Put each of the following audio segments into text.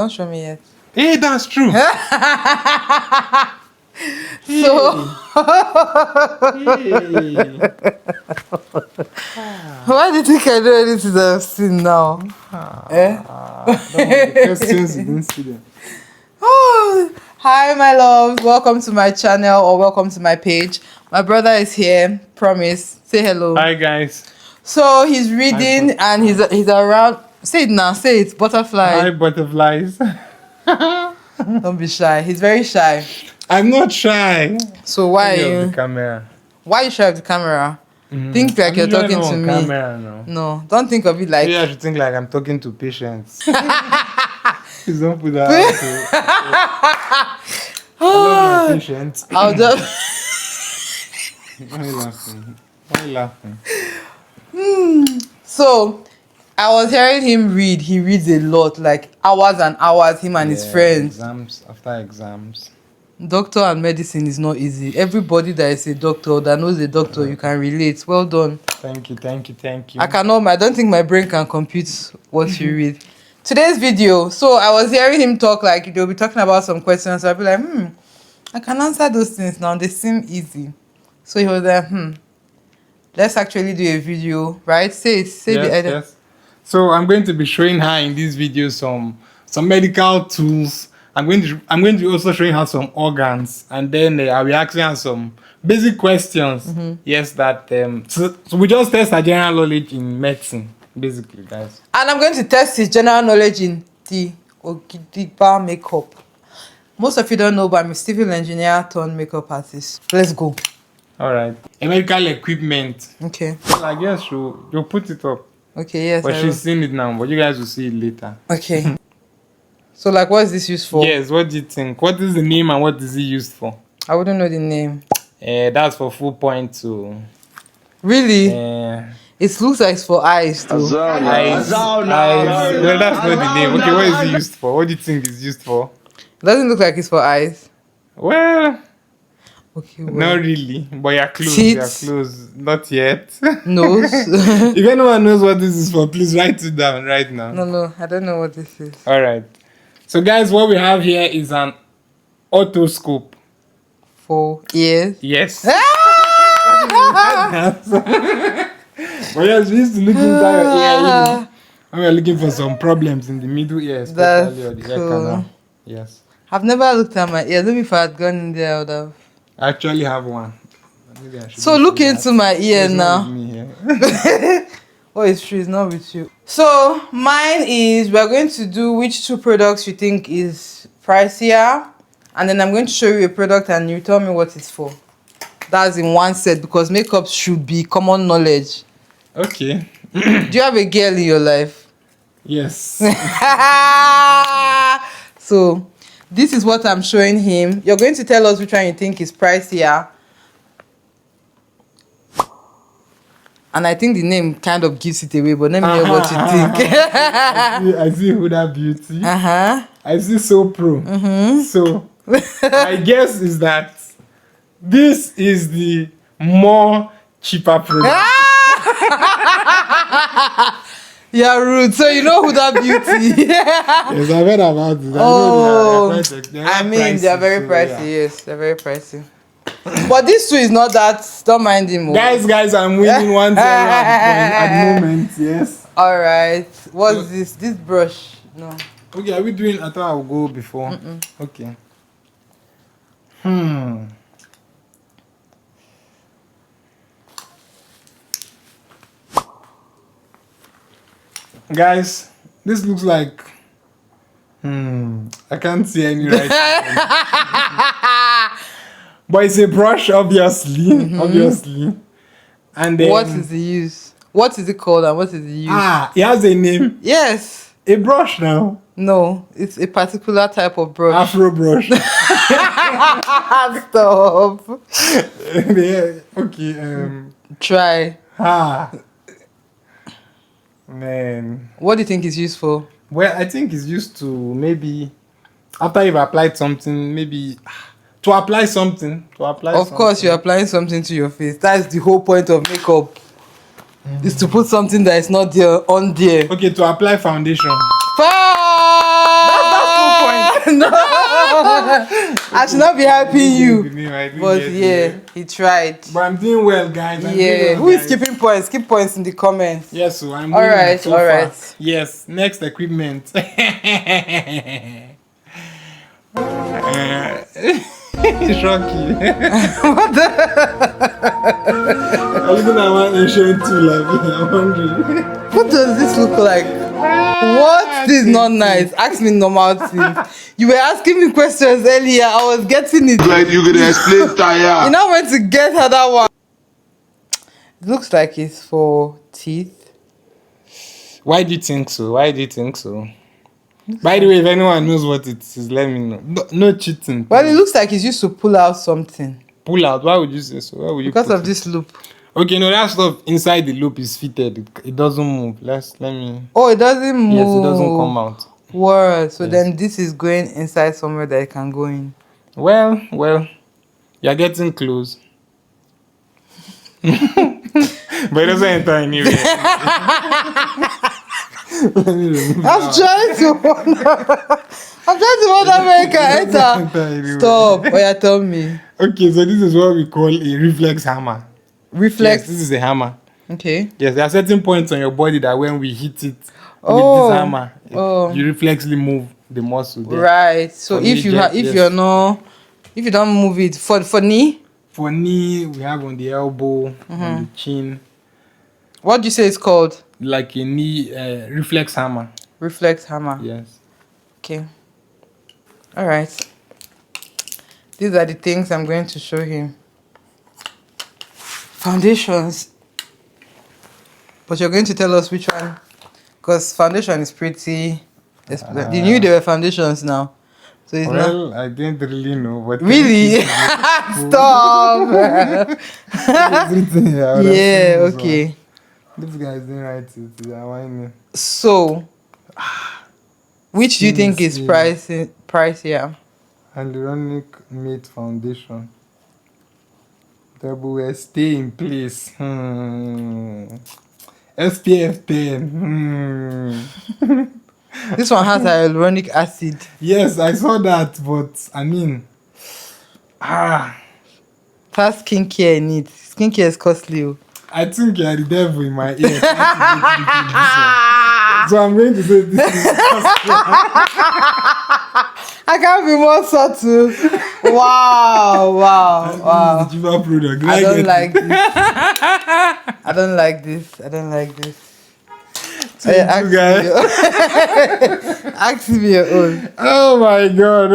Don't show me yet. Hey, that's true. So, why do you think I know anything that I've seen now? Questions you didn't see them. Oh, hi, my loves. Welcome to my channel or welcome to my page. My brother is here. Promise. Say hello. Hi, guys. So he's reading and he's around. Say it now. Say it. Butterfly. Hi, butterflies. Don't be shy. He's very shy. I'm not shy. So why Think are of you? the camera. Why are you shy of the camera? Think like you're talking to me. Camera, no. No, don't think of it like. Maybe I should think like I'm talking to patients. Please don't put that out. I love my patients. I'll just. Why are you laughing? Why are you laughing? So, I was hearing him read. He reads a lot, like hours and hours. Him and his friends. Exams after exams. Doctor and medicine is not easy. Everybody that is a doctor or that knows a doctor, you can relate. Well done. Thank you. I cannot. I don't think my brain can compute what you read. Today's video. So I was hearing him talk like they'll be talking about some questions. I'll be like, I can answer those things now. They seem easy. So he was like, let's actually do a video, right? Say the idea. Yes. So I'm going to be showing her in this video some medical tools. I'm going to be also showing her some organs, and then I'll be asking her some basic questions. Yes, that so we just test her general knowledge in medicine, basically, guys. And I'm going to test his general knowledge in the Ogidigba makeup. Most of you don't know, but I'm a civil engineer turned makeup artist. Let's go. All right. A medical equipment. Okay. Well, I guess you'll put it up. Okay, yes. But she's seen it now, but you guys will see it later. Okay. So, like, what is this used for? Yes, what do you think? What is the name and what is it used for? I wouldn't know the name. That's for full point to... Really? It looks like it's for eyes, too. Eyes. No, that's not the name. Okay, what is it used for? What do you think it's used for? It doesn't look like it's for eyes. Well... Okay, not really, but you're close. Teeth. You're close. Not yet. Nose. If anyone knows what this is for, please write it down right now. No, I don't know what this is. All right. So, guys, what we have here is an otoscope. For ears. Yes. But yes, we used to look inside your ear. When we're looking for some problems in the middle ear, especially or the ear canal. Yes. I've never looked at my ears. Maybe if I had gone in there, I would have. I actually have one. So look into my ear now. Oh, it's true. It's not with you. So mine is, we're going to do which two products you think is pricier, and then I'm going to show you a product and you tell me what it's for. That's in one set because makeup should be common knowledge. Okay. Do you have a girl in your life? Yes. So this is what I'm showing him. You're going to tell us which one you think is pricier. And I think the name kind of gives it away, but let me know what you think. I see Huda Beauty. I see So Pro. So my guess is that this is the more cheaper product. You're rude. So you know Huda Beauty. Yes, I've heard about it. I mean, they're very pricey. Yes, they're very pricey. But this two is not that. Don't mind him. Guys, I'm winning 1-0 at the moment. Yes. All right. What's this? This brush? No. Okay, are we doing? I thought I would go before. Okay. Guys, this looks like. I can't see any right. But it's a brush, obviously. Obviously. And then, what is the use? What is it called and what is the use? It has a name. Yes. A brush now. No, it's a particular type of brush. Afro brush. Stop. Okay. Try. Man. What do you think it's used for? Well, I think it's used to maybe after you've applied something, maybe to apply something. Of course, you're applying something to your face. That's the whole point of makeup. Is to put something that is not there on there. Okay, to apply foundation. That's I should not be helping you. But yeah, he tried. But I'm doing well, guys. Who is keeping points? Keep points in the comments. Yes, so I'm all right. Yes, next equipment. Shocky. What the? I'm looking at one ancient tool. I'm wondering. What does this look like? What is not nice? Ask me normal things. You were asking me questions earlier. I was getting it. Like you could explain tire. You now went to get her that one. It looks like it's for teeth. Why do you think so? By the way, if anyone knows what it is, let me know. No cheating. Well, it looks like it's used to pull out something. Pull out? Why would you say so? Why would you? Because of this loop. Okay, no, that stuff inside the loop is fitted. It doesn't move. Let me. Oh, it doesn't move. Yes, it doesn't come out. Word. So then this is going inside somewhere that it can go in. Well, you're getting close. But it doesn't enter anywhere. I'm trying to wonder where it can enter. Stop. Oh yeah, tell me. Okay, so this is what we call a reflex hammer. Reflex? Yes, this is a hammer. Okay. Yes, there are certain points on your body that when we hit it with this hammer, you reflexly move the muscle there. Right. So if you don't move it for knee? For knee, we have on the elbow, on the chin. What do you say it's called? Like a knee reflex hammer. Reflex hammer. Yes. Okay. All right. These are the things I'm going to show him. Foundations. But you're going to tell us which one. Because foundation is pretty... you knew there were foundations now. So it's not... I didn't really know. But really? Stop! Yeah, okay. This guy didn't write it. So, which do you think is pricier? Hyaluronic Matte Foundation. Double stay in place. SPF 10. This one has hyaluronic acid. Yes, I saw that, but I mean, That's skincare in it. Skincare is costly. I think you are the devil in my ear. So I'm going to say this is I can't be more subtle. Wow. This is the cheaper product. I don't like this. I don't like this. Ask me your own. Oh my god.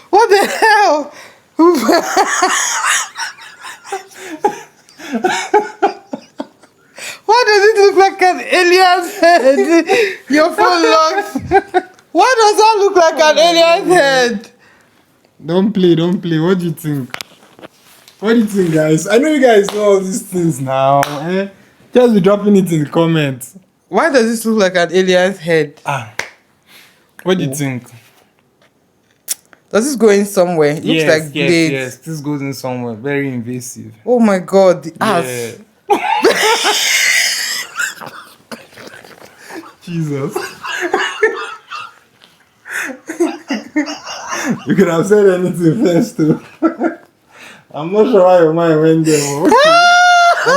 What the hell? Why does it look like an alien's head? Your phone locks. Why does that look like an alien's head? Don't play. What do you think? Guys? I know you guys know all these things now. Just be dropping it in the comments. Why does this look like an alien's head? What do you think? Does this go in somewhere? It looks like blades. Yes, this goes in somewhere. Very invasive. Oh my god, the ass. Jesus. You could have said anything first too. I'm not sure why your mind went there. Okay. I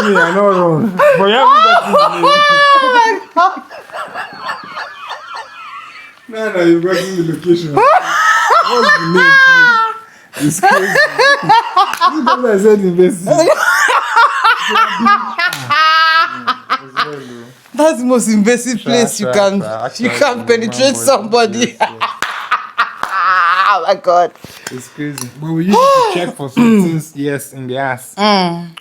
mean, I know wrong. But you haven't got to the name. No, you've got to the location. What's the name, please? It's crazy. This is what I said invasive. That's the most invasive place you can penetrate somebody. Oh my god. It's crazy. But we used to check for some things, yes, in the ass.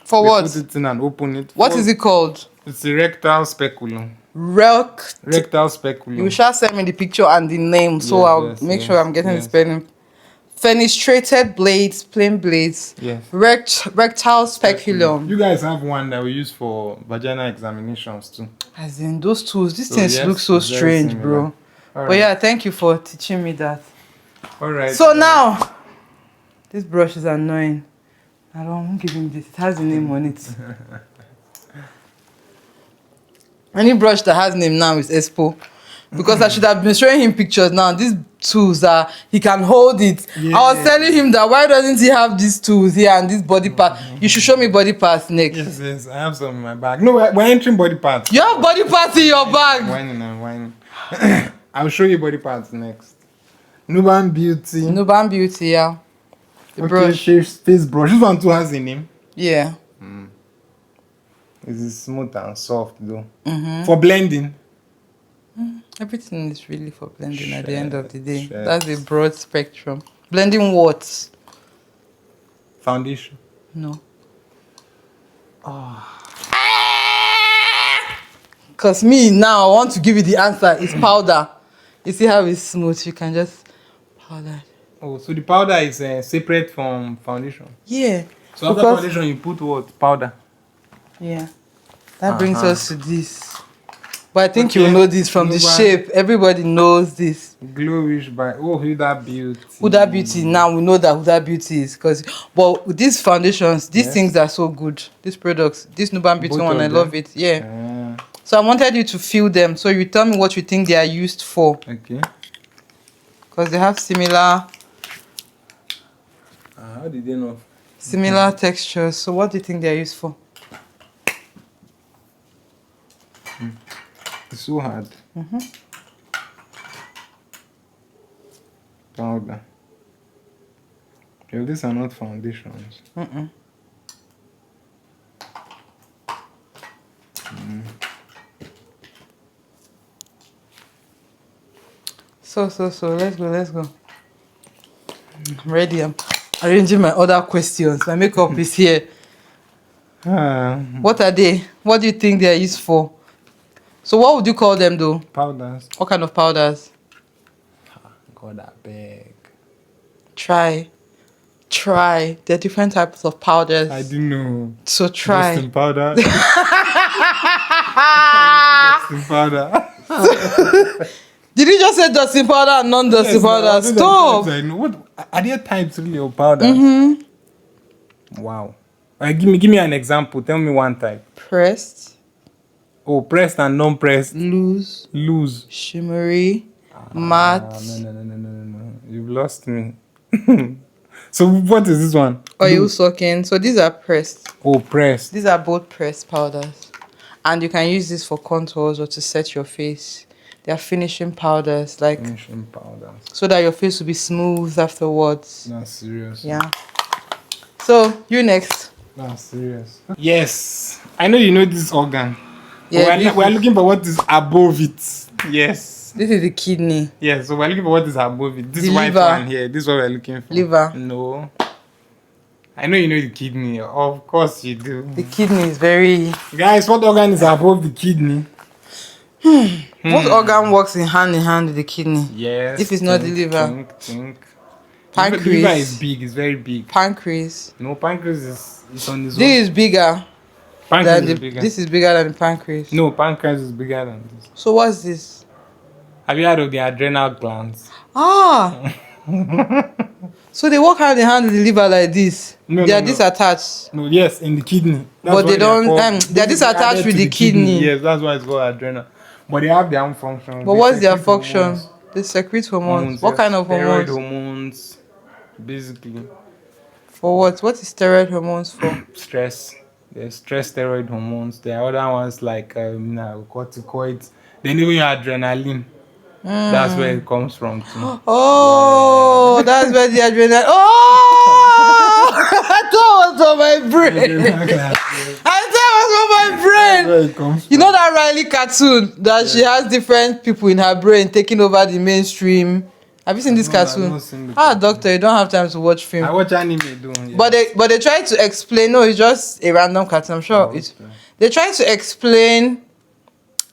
For what? Put it in and open it. What is it called? It's a rectal speculum. Rectal speculum. You shall send me the picture and the name, so I'll make sure I'm getting the spelling. Fenestrated blades, plain blades. Yes. Rectal speculum. You guys have one that we use for vaginal examinations too. As in those tools, these things look so strange, bro. Right. But yeah, thank you for teaching me that. Alright. So now, this brush is annoying. I don't give him this. It has a name on it. Any brush that has name now is Expo. Because I should have been showing him pictures now. These tools are, he can hold it. Yeah. I was telling him that why doesn't he have these tools here and this body part? You should show me body parts next. Yes, I have some in my bag. No, we're entering body parts. You have body parts in your bag. Whining. I'll show you body parts next. Nuban Beauty. Nuban Beauty, yeah. The Okay, brush. face brush. This one too has a name. Yeah. It's smooth and soft though. Mm-hmm. For blending. Everything is really for blending at the end of the day. Shit. That's a broad spectrum. Blending what? Foundation. No. Because me now, I want to give you the answer. It's powder. You see how it's smooth? You can just powder. Oh, so the powder is separate from foundation. Yeah. So after foundation, you put what? Powder. Yeah. That brings us to this. But I think Okay. you know this from the Move on. shape. Everybody knows this. Glowish by Huda Beauty. Huda Beauty. Now we know that Huda Beauty is but with these foundations, these things are so good. These products, this Nuban Beauty Both one, of I them? love it. Yeah. So I wanted you to feel them. So you tell me what you think they are used for. Okay. Because they have similar How did they know? textures. So what do you think they are used for? It's so hard. Powder. Yeah, these are not foundations. So let's go. I'm ready. I'm arranging my other questions. My makeup is here. What are they? What do you think they are used for? So what would you call them though? Powders. What kind of powders? God, I beg. Try. There are different types of powders. I do know. So try. Dustin powder. Dustin powder. Did you just say dusting powder and non-dusting Yes, powder? no, those are Stop. types I know. What are there types really of powder? Wow. Give me an example. Tell me one type. Pressed, Oh, pressed and non-pressed. loose, shimmery, matte, No. You've lost me. So what is this one? oil soaking. So these are pressed. Oh, pressed. These are both pressed powders. And you can use this for contours or to set your face. They are finishing powders, like Finishing powders. so that your face will be smooth afterwards. That's serious. Yeah. So you next. That's serious. Yes. I know you know this organ. Yeah, We're looking for what is above it. Yes. This is the kidney. Yes, so we're looking for what is above it. This The white liver. one here. This is what we're looking for. Liver. No. I know you know the kidney. Of course you do. The kidney is very. Guys, what organ is above the kidney? What organ works in hand with the kidney? Yes. If it's not the liver. Think. Pancreas. The liver is big. It's very big. Pancreas. No, pancreas is on its own. This is bigger Pancreas than is the. bigger. This is bigger than the pancreas. No, pancreas is bigger than this. So what's this? Have you heard of the adrenal glands? Ah. So they work hand in hand with the liver like this. No, They are no. disattached. No, yes, in the kidney. But they don't- called- they're disattached added with to the kidney. Yes, that's why it's called adrenal. But they have their own function. But They what's their secrete function? hormones. They secrete hormones. What yes. kind of Steroid hormones? hormones, basically. For what? What is steroid hormones for? Stress. There's stress steroid hormones. There are other ones like corticoids. Then even your adrenaline. That's where it comes from too. Oh, that's where the adrenaline. Oh, I thought it was on my brain. I thought it was on my brain. Where it comes You know that Riley cartoon that she has different people in her brain taking over the mainstream. Have you seen this No, I've cartoon? not seen the Doctor, you don't have time to watch film. I watch anime though. Yeah. But they try to explain. No, it's just a random cartoon. I'm sure it's. okay. They try to explain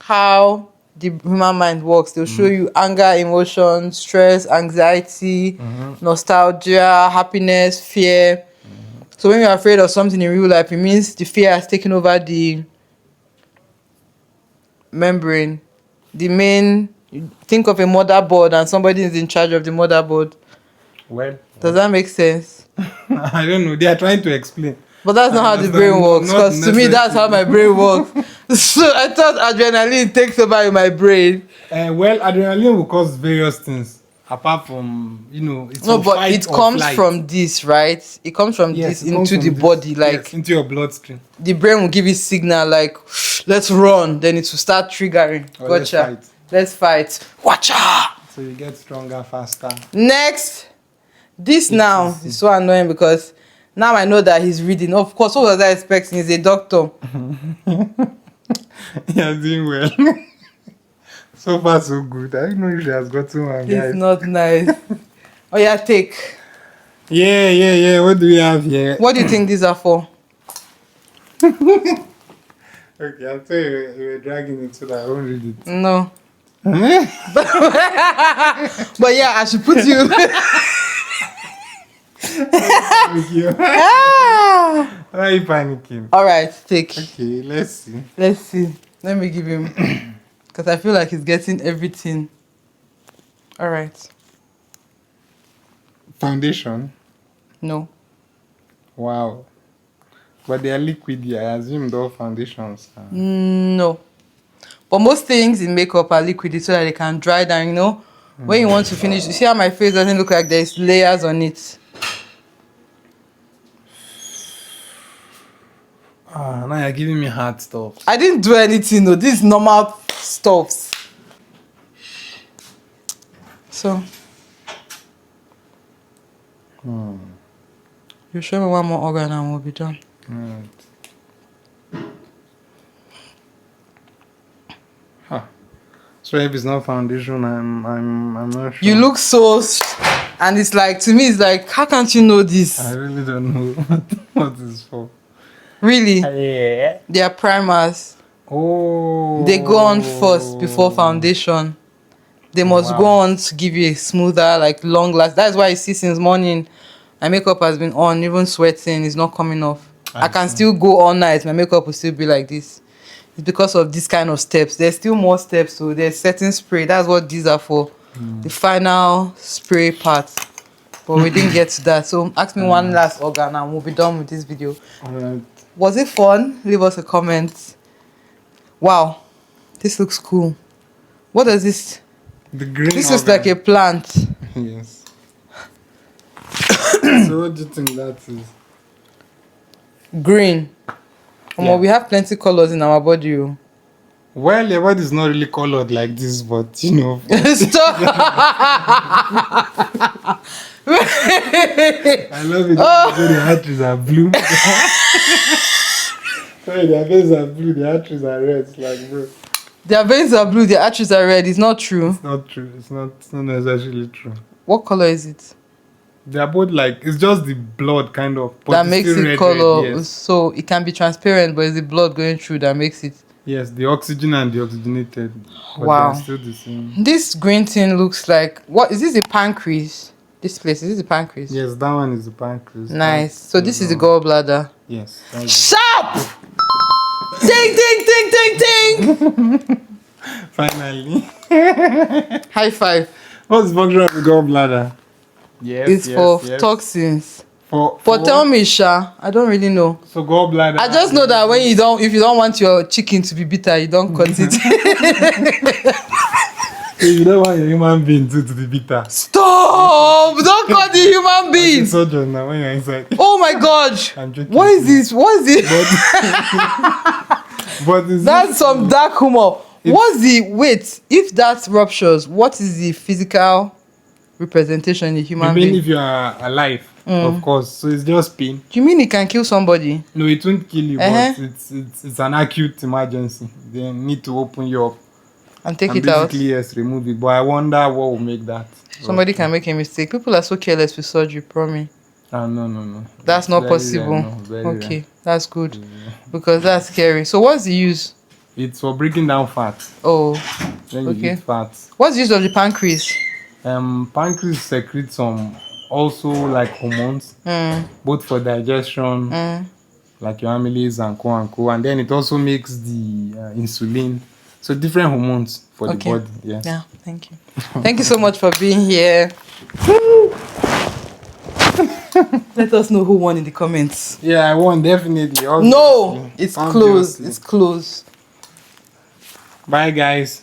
how the human mind works. They'll show you anger, emotion, stress, anxiety, nostalgia, happiness, fear. So when you're afraid of something in real life, it means the fear has taken over the membrane. The main. You think of a motherboard and somebody is in charge of the motherboard. Well, Does that make sense? I don't know. They are trying to explain. But that's not how the brain works. Because to me, that's how my brain works. So I thought adrenaline takes over in my brain. Well, adrenaline will cause various things. Apart from, it's no, but it comes from this, right? It comes from this into the body, like into your bloodstream. The brain will give you signal like, let's run. Then it will start triggering. Gotcha. Let's fight. Watch out. So you get stronger faster. Next, this now is so annoying because now I know that he's reading. Of course, what was I expecting? He's a doctor. You're doing well. So far, so good. I don't know if she has gotten one, guys. It's not nice. Oh, yeah, take. Yeah. What do we have here? What do you think these are for? Okay, I'll tell you, we were dragging it so that I won't read it. No. But yeah, I should put you. Thank you. Why are you panicking? All right, take. Okay, let's see. Let's see. Let me give him. Because I feel like he's getting everything. All right. Foundation? No. Wow. But they are liquid here. I assume all foundations are. No. But most things in makeup are liquid so that they can dry down, When you want to finish, you see how my face doesn't look like there's layers on it. Now you're giving me hard stuff. I didn't do anything, though. This is normal stuffs. So. You show me one more organ and we'll be done. Right. Huh. So if it's not foundation, I'm not sure. You look so, and it's like, to me, it's like, how can't you know this? I really don't know what it's for. Really? Yeah. They are primers. Oh. They go on first before foundation. They must go on to give you a smoother, like long last. That's why you see since morning, my makeup has been on, even sweating is not coming off. I can still go all night. My makeup will still be like this. It's because of this kind of steps. There's still more steps, so there's setting spray. That's what these are for. The final spray part. But we didn't get to that. So ask me one last organ and we'll be done with this video. Alright. Was it fun? Leave us a comment. Wow. This looks cool. What does this? The green This organ. is like a plant. Yes. So what do you think that is? Green. Yeah. We have plenty colors in our body. Well, your body is not really colored like this, but Stop! I love it. The arteries are blue. Sorry, their veins are blue, the arteries are red. It's like, bro. Their veins are blue, their arteries are red. It's not true. It's not true. It's not necessarily true. What color is it? They are both like, it's just the blood kind of. But That it's makes still it red, color. red, yes. So it can be transparent, but it's the blood going through that makes it. Yes, the oxygen and the oxygenated. But Wow. they're still the same. This green thing looks like, what is this? The pancreas? This place, is this the pancreas? Yes, that one is the pancreas. Nice. So this is the gallbladder. Yes. Sharp! Ding, ding, ding, ding, ding! Finally. High five. What's the function of the gallbladder? Yes, It's for toxins. But tell me, Sha, I don't really know. So gallbladder. I just know that if you don't want your chicken to be bitter, you don't cut it. You don't want your human being to be bitter. Stop! Don't cut the human being. It's surgeon now when you're inside. Oh my God! I'm joking. What is this? What is it? But is That's some dark humor. Wait, if that ruptures, what is the physical representation in a human being? being? If you are alive, of course. So it's just pain. Do you mean it can kill somebody? No, it won't kill you, but it's an acute emergency. They need to open you up And take and it out. basically, yes, remove it. But I wonder what will make that. Somebody can make a mistake. People are so careless with surgery, promise. No. That's not very possible. rare, no, very Okay, rare. that's good. Because that's scary. So what's the use? It's for breaking down fat. Oh, Then you okay. eat fat. What's the use of the pancreas? Pancreas secretes some also like hormones, both for digestion, like your amylase and co. And then it also makes the insulin. So different hormones for the body. Yes. Yeah, thank you. Thank you so much for being here. Let us know who won in the comments. Yeah, I won definitely. No, Obviously. it's closed. Obviously. It's closed. Bye, guys.